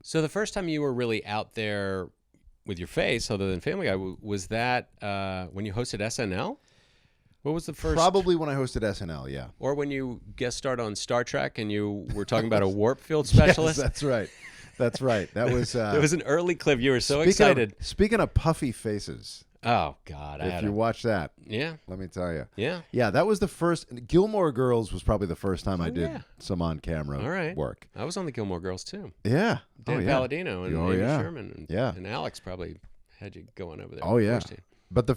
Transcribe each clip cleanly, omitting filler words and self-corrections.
So the first time you were really out there with your face, other than Family Guy, was that when you hosted SNL? What was the first? Probably when I hosted SNL, yeah. Or when you guest starred on Star Trek and you were talking about a warp field specialist? Yes, that's right. That's right. That was... There was an early clip. You were so excited. Speaking of puffy faces, Oh, God. if you watch that, Yeah. let me tell you. Yeah. Yeah, that was the first... Gilmore Girls was probably the first time I did yeah. some on-camera work. I was on the Gilmore Girls, too. Yeah. Dan Palladino and Amy Sherman. Yeah. And Alex probably had you going over there. Oh, yeah. But the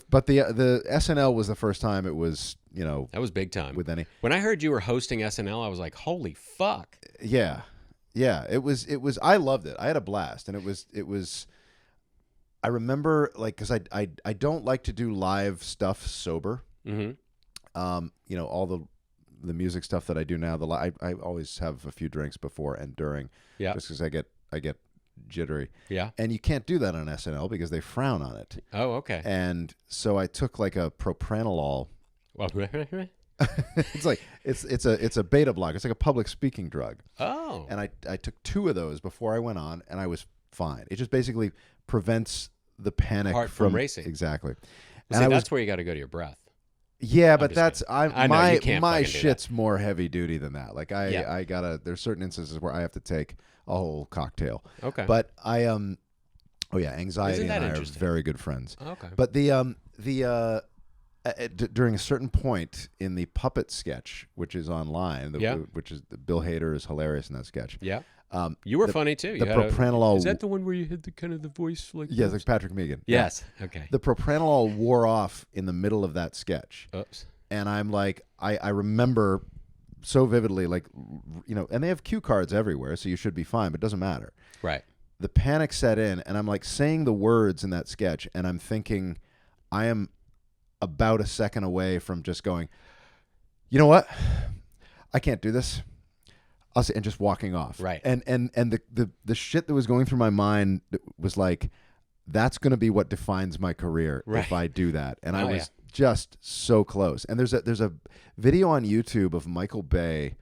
SNL was the first time it was, That was big time. with any... When I heard you were hosting SNL, I was like, holy fuck. Yeah. Yeah, it was I loved it. I had a blast, and it was I remember, like, cuz I don't like to do live stuff sober. Mhm. All the music stuff that I do now, I always have a few drinks before and during, Yeah. just cuz I get jittery. Yeah. And you can't do that on SNL because they frown on it. Oh, okay. And so I took like a Propranolol. it's a beta block. It's like a public speaking drug. Oh. And I took 2 of those before I went on, and I was fine. It just basically prevents the panic Heart from racing. Exactly. See, that's where you got to go to your breath. Yeah, but that's I know, you can't my fucking do shit's more heavy duty than that. Like I gotta. There's certain instances where I have to take a whole cocktail. Okay. But anxiety Isn't that and I are interesting? very good friends. Okay. But during a certain point in the puppet sketch, which is online, which is Bill Hader is hilarious in that sketch. Yeah. You were funny too. The Propranolol. Is that the one where you had the kind of the voice like? Yes, like Patrick Meighan. Yes. Yeah. Okay. The Propranolol wore off in the middle of that sketch. Oops. And I'm like, I remember so vividly, like, and they have cue cards everywhere, so you should be fine, but it doesn't matter. Right. The panic set in, and I'm like saying the words in that sketch, and I'm thinking, I am about a second away from just going, you know what? I can't do this. I'll say, and just walking off. Right. And the shit that was going through my mind was like, that's going to be what defines my career if I do that. And I was just so close. And there's a video on YouTube of Michael Bay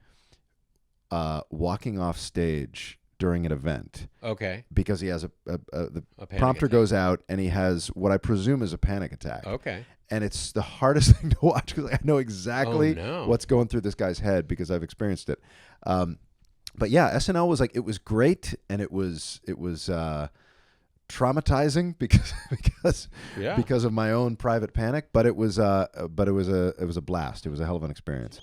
walking off stage during an event. Okay. Because he has the prompter prompter goes out and he has what I presume is a panic attack. Okay. And it's the hardest thing to watch because I know exactly Oh, no. what's going through this guy's head because I've experienced it. But yeah, SNL was like, it was great, and it was traumatizing because of my own private panic. But it was a blast. It was a hell of an experience.